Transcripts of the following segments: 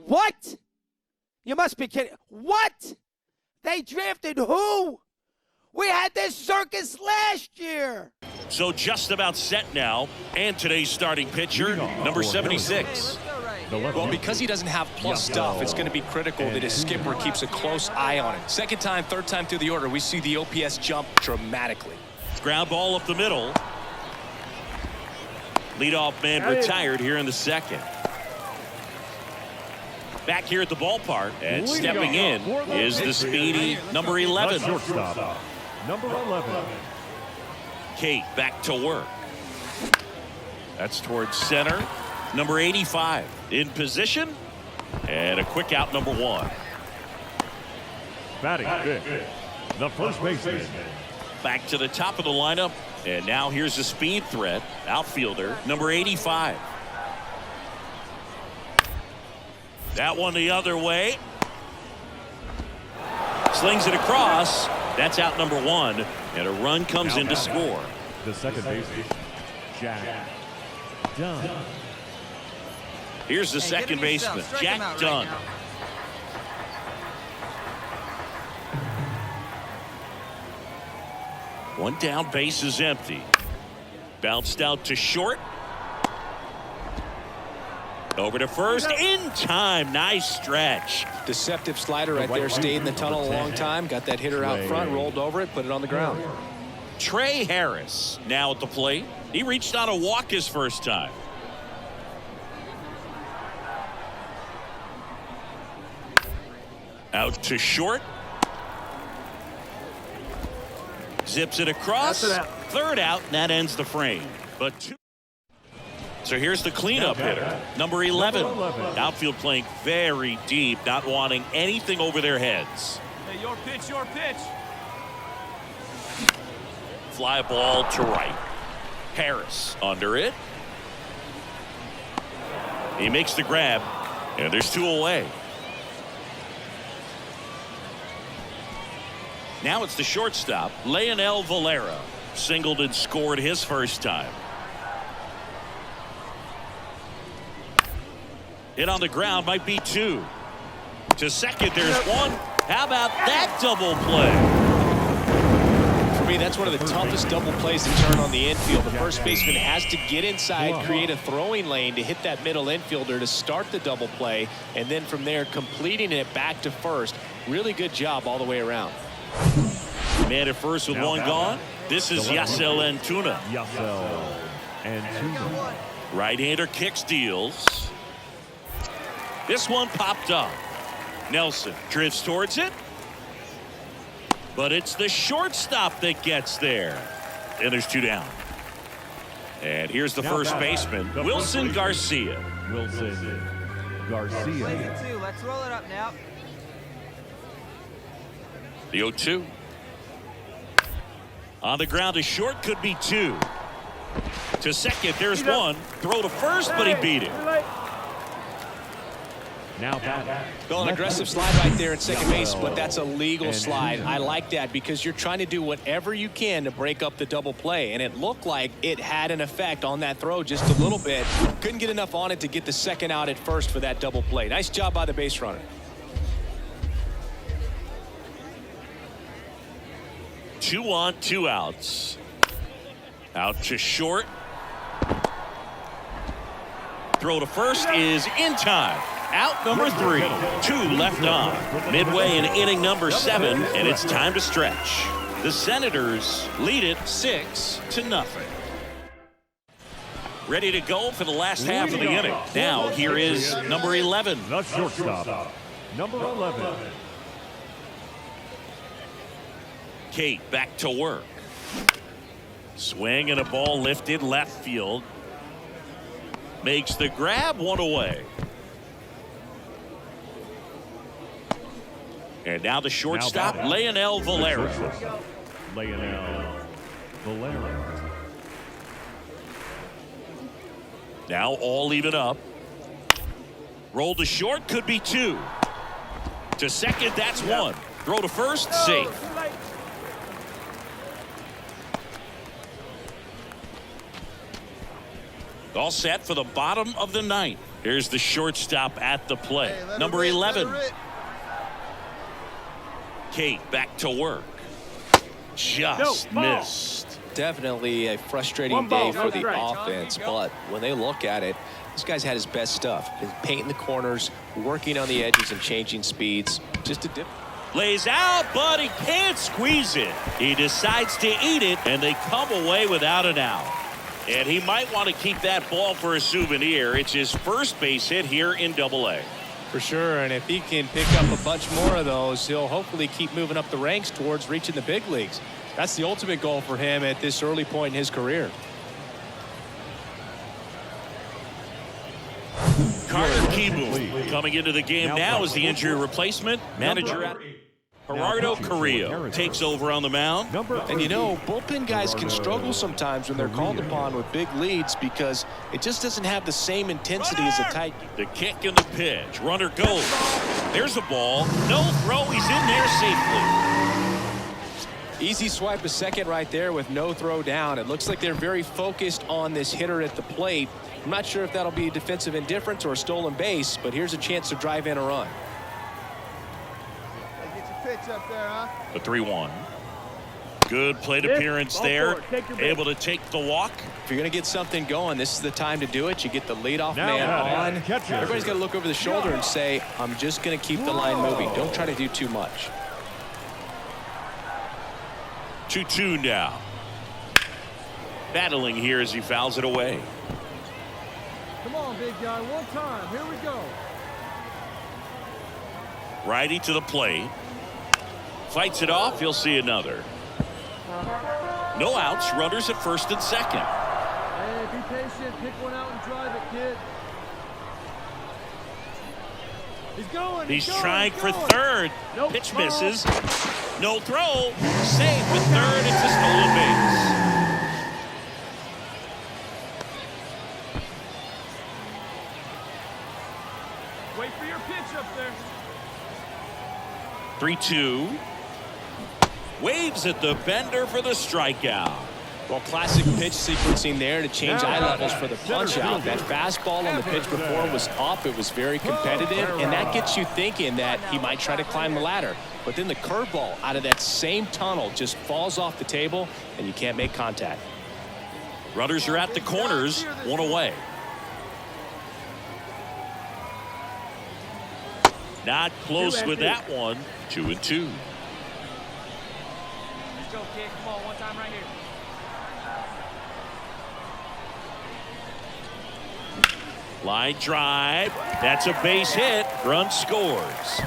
What? You must be kidding. What? They drafted who? We had this circus last year. So just about set now. And today's starting pitcher, number 76. Well, because he doesn't have plus stuff, it's going to be critical that his skipper keeps a close eye on it. Second time, third time through the order, we see the OPS jump dramatically. Ground ball up the middle. Leadoff man retired here in the second. Back here at the ballpark, and stepping in is the speedy number 11. Shortstop, number 11. Kate back to work. That's towards center. Number 85 in position. And a quick out, number 1. Batting fifth, the first baseman. Back to the top of the lineup. And now here's the speed threat. Outfielder, number 85. That one the other way. Slings it across. That's out number 1. And a run comes in to score. The second baseman, Jack Dunn. Here's the second baseman, Jack Dunn. One down, base is empty. Bounced out to short. Over to first, in time. Nice stretch. Deceptive slider right there. Stayed in the tunnel a long time. Got that hitter out front, rolled over it, put it on the ground. Trey Harris now at the plate. He reached on a walk his first time. Out to short. Zips it across. Third out, and that ends the frame. But two. So here's the cleanup hitter, number 11. Outfield playing very deep, not wanting anything over their heads. Hey, your pitch, your pitch. Fly ball to right. Harris under it. He makes the grab, and there's 2 away. Now it's the shortstop, Leonel Valera. Singled and scored his first time. Hit on the ground, might be 2. To second, there's 1. How about that double play? For me, that's one of the toughest double plays to turn on the infield. The first baseman has to get inside, create a throwing lane to hit that middle infielder to start the double play, and then from there completing it back to first. Really good job all the way around. Man at first with 1 gone. This is Yasel Antuna. Right-hander kicks, deals. This one popped up. Nelson drifts towards it. But it's the shortstop that gets there. And there's 2 down. And here's the first baseman, Wilson Garcia. Wilson Garcia. 2. Let's roll it up now. The 0-2. On the ground to short, could be 2. To second, there's 1. Throw to first, but he beat it. Now back. Well, an aggressive slide right there at second base, but that's a legal slide. I like that because you're trying to do whatever you can to break up the double play, and it looked like it had an effect on that throw just a little bit. Couldn't get enough on it to get the second out at first for that double play. Nice job by the base runner. 2 on, 2 outs. Out to short. Throw to first is in time. Out number 3. 2 left on. Midway in inning number 7, and it's time to stretch. The Senators lead it 6-0. Ready to go for the last half of the inning. Now here is number 11. The shortstop, number 11. Kate back to work. Swing and a ball lifted left field. Makes the grab, 1 away. And now the shortstop, Leonel Valera. Leonel Valera. Now all even up. Roll to short, could be 2. To second, that's 1. Throw to first, safe. All set for the bottom of the 9th. Here's the shortstop at the plate. Number 11. Kate back to work. Just missed. Definitely a frustrating day for the offense, but when they look at it, this guy's had his best stuff. He's painting the corners, working on the edges and changing speeds. Just a dip. Lays out, but he can't squeeze it. He decides to eat it, and they come away without an out. And he might want to keep that ball for a souvenir. It's his first base hit here in Double-A. For sure, and if he can pick up a bunch more of those, he'll hopefully keep moving up the ranks towards reaching the big leagues. That's the ultimate goal for him at this early point in his career. Carter Kieboom coming into the game now as the injury replacement. Manager at Gerardo Carrillo takes over on the mound. And you know, bullpen guys can struggle sometimes when they're called upon with big leads because it just doesn't have the same intensity as a tight. The kick and the pitch. Runner goes. There's a ball. No throw. He's in there safely. Easy swipe a second right there with no throw down. It looks like they're very focused on this hitter at the plate. I'm not sure if that'll be defensive indifference or a stolen base, but here's a chance to drive in a run. Pitch up there, huh? The 3-1. Good plate appearance there. Able to take the walk. If you're going to get something going, this is the time to do it. You get the leadoff man on. Everybody's got to look over the shoulder and say, I'm just going to keep the line moving. Don't try to do too much. 2-2 now. Battling here as he fouls it away. Come on, big guy. One time. Here we go. Righty to the plate. Fights it off. He'll see another. No outs. Runners at first and second. Hey, be patient. Pick one out and drive it, kid. He's going. He's trying for third. Nope. Pitch misses. No throw. Safe with third. It's a stolen base. Wait for your pitch up there. 3-2. Waves at the bender for the strikeout. Well, classic pitch sequencing there to change eye levels for the punch out. That fastball on the pitch before was up. It was very competitive, and that gets you thinking that he might try to climb the ladder. But then the curveball out of that same tunnel just falls off the table, and you can't make contact. Runners are at the corners, one away. Not close with that one. 2-2. Let's go, kid. Come on, one time right here. Line drive. That's a base hit. Run scores.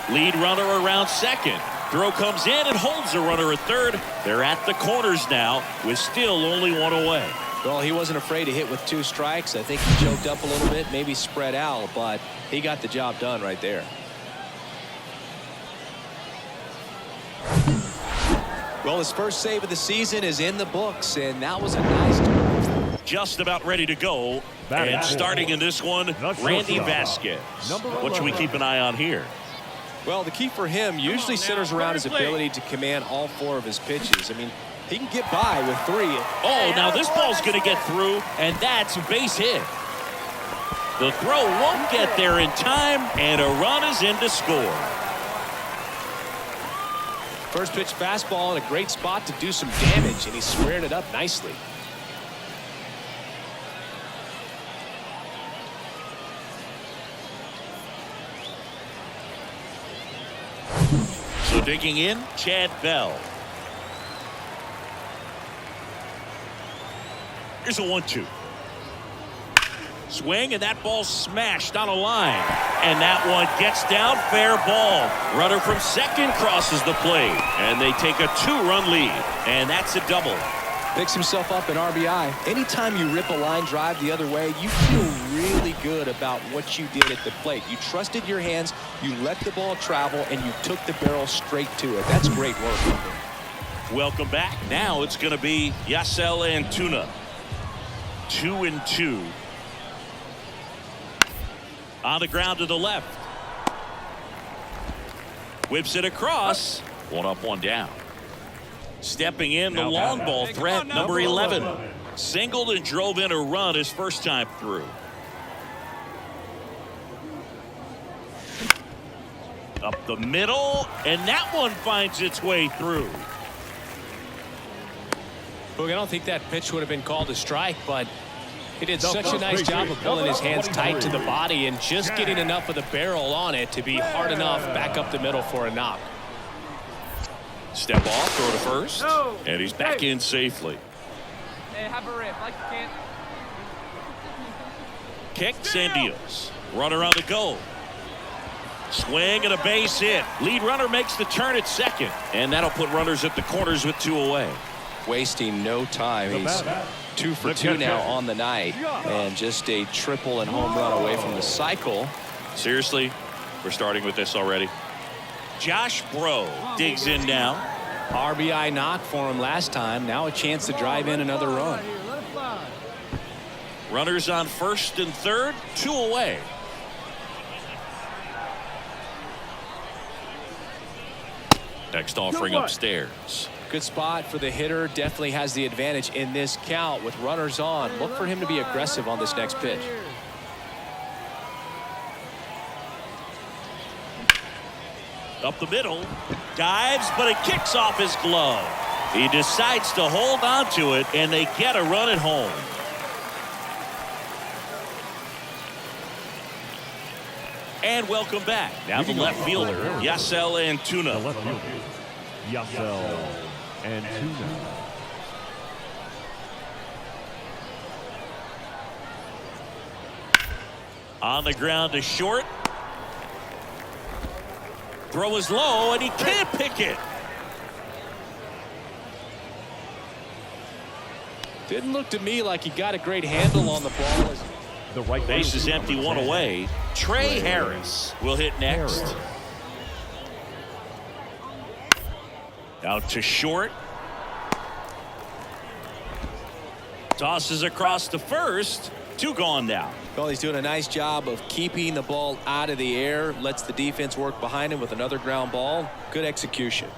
Lead runner around second. Throw comes in and holds the runner at third. They're at the corners now with still only one away. Well, he wasn't afraid to hit with 2 strikes. I think he choked up a little bit, maybe spread out, but he got the job done right there. Well, his first save of the season is in the books, and that was a nice. Just about ready to go. And starting in this one, Randy Vasquez. What should we keep an eye on here? Well, the key for him usually centers around his ability to command all 4 of his pitches. I mean, he can get by with 3. Oh, now this ball's going to get through, and that's a base hit. The throw won't get there in time, and a run is in to score. First pitch fastball in a great spot to do some damage, and he squared it up nicely. So digging in, Chad Bell. Here's a 1-2. Swing, and that ball smashed on a line. And that one gets down, fair ball. Runner from second crosses the plate. And they take a 2-run lead. And that's a double. Picks himself up an RBI. Anytime you rip a line drive the other way, you feel really good about what you did at the plate. You trusted your hands, you let the ball travel, and you took the barrel straight to it. That's great work. Welcome back. Now it's going to be Yasel Antuna. 2-2. On the ground to the left. Whips it across. 1 up, 1 down. Stepping in, the long ball threat, number 11. Singled and drove in a run his first time through. Up the middle, and that one finds its way through. Look, I don't think that pitch would have been called a strike, but he did such a nice job of pulling his hands tight to the body and just getting enough of the barrel on it to be hard enough back up the middle for a knock. Step off, throw to first, and he's back in safely. Hey, have a rip. Like you can't. Kicks and deals. Runner on the go. Swing and a base hit. Lead runner makes the turn at second, and that'll put runners at the corners with 2 away. Wasting no time. He's 2 for 2 now on the night, and just a triple and home run away from the cycle. Seriously, we're starting with this already. Josh Bro digs in now. RBI knock for him last time. Now a chance to drive in another run. Let it fly. Runners on first and third, 2 away. Next offering upstairs. Good spot for the hitter. Definitely has the advantage in this count with runners on. Look for him to be aggressive on this next pitch. Up the middle, dives, but it kicks off his glove. He decides to hold on to it, and they get a run at home. And welcome back. Now the left fielder, Yasel Antuna. The left fielder, Yasel Antuna. On the ground to short. Throw is low, and he can't pick it. Didn't look to me like he got a great handle on the ball. The right Base is empty, 1 away. Trey Harris will hit next. Out to short. Tosses across to first. 2 gone now. Well, he's doing a nice job of keeping the ball out of the air. Lets the defense work behind him with another ground ball. Good execution.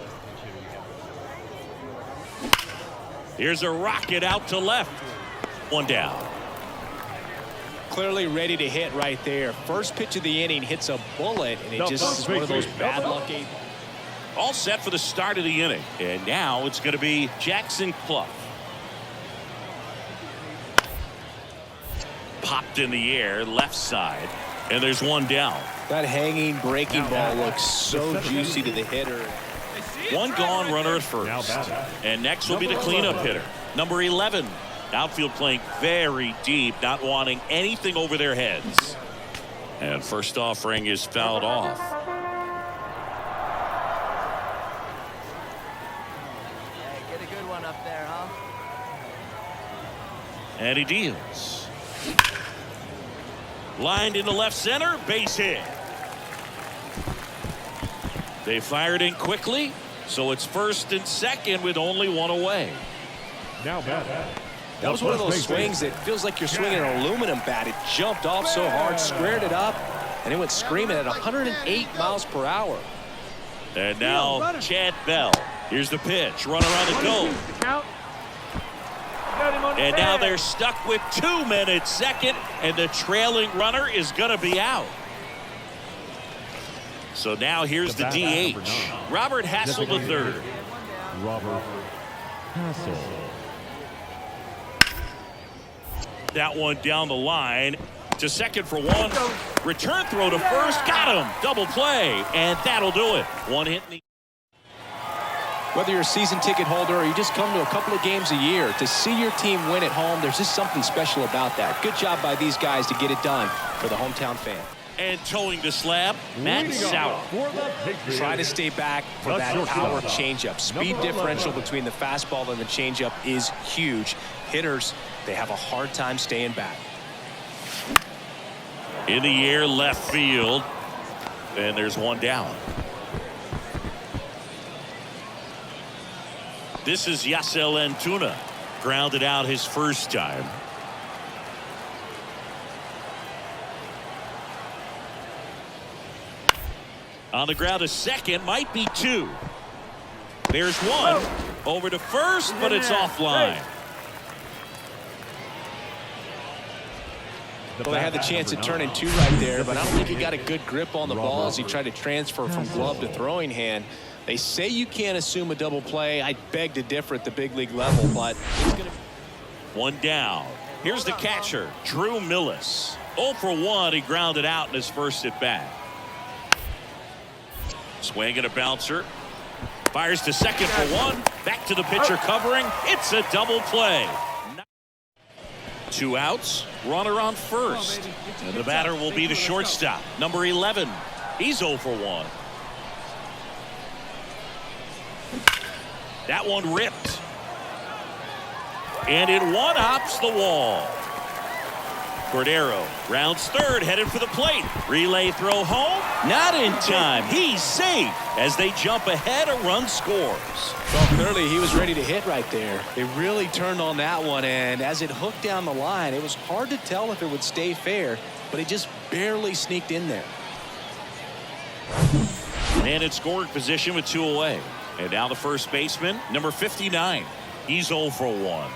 Here's a rocket out to left. 1 down. Clearly ready to hit right there. First pitch of the inning hits a bullet, and it just is one of those bad luck. All set for the start of the inning. And now it's going to be Jackson Clough. Popped in the air, left side, and there's 1 down. That hanging breaking ball looks so juicy to the hitter. 1 gone, runner at first. And next will be the cleanup hitter, number 11. Outfield playing very deep, not wanting anything over their heads. And first offering is fouled off. Hey, get a good one up there, huh? And he deals. Lined into left center, base hit. They fired in quickly, so it's first and second with only 1 away. Now batting. That was one of those swings that feels like you're swinging an aluminum bat. It jumped off so hard, squared it up, and it went screaming at 108 miles per hour. And now Chad Bell. Here's the pitch. Runner on the go. And now they're stuck with 2 men at second, and the trailing runner is going to be out. So now here's the DH. Robert Hassel III. Robert Hassel. That one down the line to second for 1. Return throw to first. Got him. Double play. And that'll do it. 1 hit in the... Whether you're a season ticket holder or you just come to a couple of games a year, to see your team win at home, there's just something special about that. Good job by these guys to get it done for the hometown fan. And towing the slab, Matt Sauer. Try to stay back for that power changeup. Speed differential between the fastball and the changeup is huge. Hitters, they have a hard time staying back. In the air, left field. And there's 1 down. This is Yasel Antuna. Grounded out his first time. On the ground to second, might be 2. There's 1. Over to first, but it's offline. Well, they had the chance at turning 2 right there, but I don't think he got a good grip on the ball as he tried to transfer from glove to throwing hand. They say you can't assume a double play. I beg to differ at the big league level, but it's going to. 1 down. Here's the catcher, Drew Millis. 0 for 1. He grounded out in his first at bat. Swing and a bouncer. Fires to second for 1. Back to the pitcher covering. It's a double play. 2 outs. Runner on first. And the batter will be the shortstop, number 11. He's 0 for 1. That one ripped. And it one-hops the wall. Cordero rounds third, headed for the plate. Relay throw home. Not in time. He's safe as they jump ahead. A run scores. Well, clearly he was ready to hit right there. They really turned on that one, and as it hooked down the line, it was hard to tell if it would stay fair, but it just barely sneaked in there. And in scoring position with 2 away. And now the first baseman, number 59. He's 0 for 1.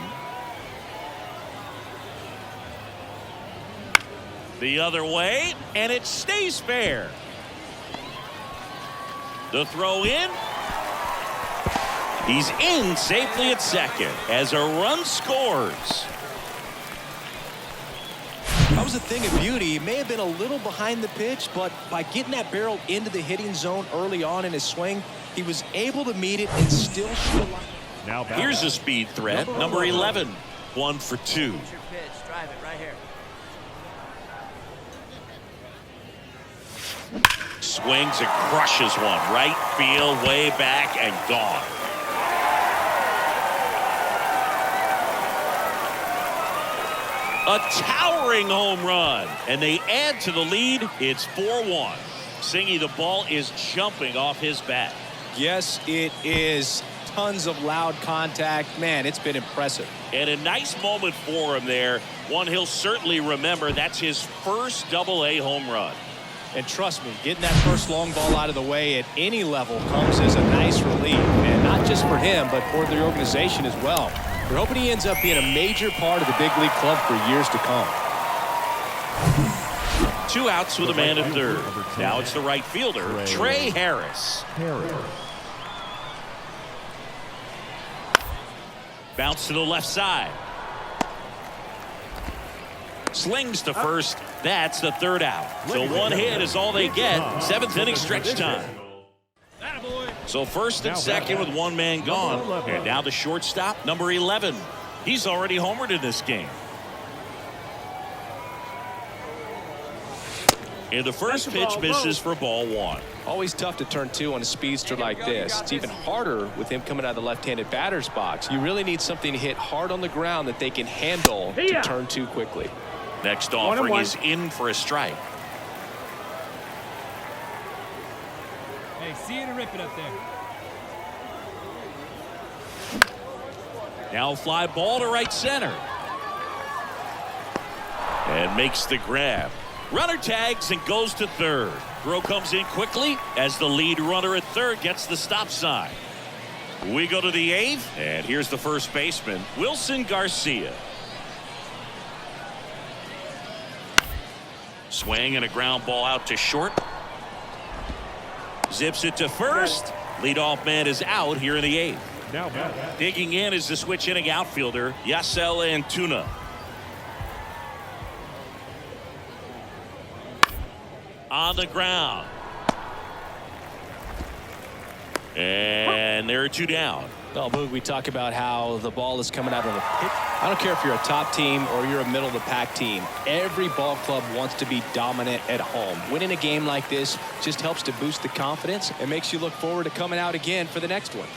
The other way, and it stays fair. The throw in. He's in safely at second as a run scores. That was a thing of beauty. He may have been a little behind the pitch, but by getting that barrel into the hitting zone early on in his swing, he was able to meet it and still shoot. Now here's a speed threat, number 11. 1 for 2. Your pitch. Drive it right here. Swings and crushes one. Right field, way back, and gone. A towering home run. And they add to the lead. It's 4-1. Singy, the ball is jumping off his bat. Yes, it is. Tons of loud contact. Man, it's been impressive. And a nice moment for him there. One he'll certainly remember. That's his first Double-A home run. And trust me, getting that first long ball out of the way at any level comes as a nice relief. And not just for him, but for the organization as well. We're hoping he ends up being a major part of the big league club for years to come. 2 outs with a man at third. Now it's the right fielder, Trey Harris. Bounce to the left side. Slings to first. That's the 3rd out. So 1 hit is all they get. 7th inning stretch time. So first and second with 1 man gone. And now the shortstop, number 11. He's already homered in this game. And the first pitch misses for ball 1. Always tough to turn 2 on a speedster like this. It's even harder with him coming out of the left-handed batter's box. You really need something to hit hard on the ground that they can handle to turn 2 quickly. Next offering is in for a strike. Hey, see you to rip it up there. Now fly ball to right center. And makes the grab. Runner tags and goes to third. Throw comes in quickly as the lead runner at third gets the stop sign. We go to the 8th, and here's the first baseman, Wilson Garcia. Swing and a ground ball out to short. Zips it to first. Leadoff man is out here in the 8th. Now Digging in is the switch inning outfielder, Yasel Antuna. On the ground. And there are 2 down. Well, Boog, we talk about how the ball is coming out of the pitch. I don't care if you're a top team or you're a middle of the pack team. Every ball club wants to be dominant at home. Winning a game like this just helps to boost the confidence and makes you look forward to coming out again for the next one.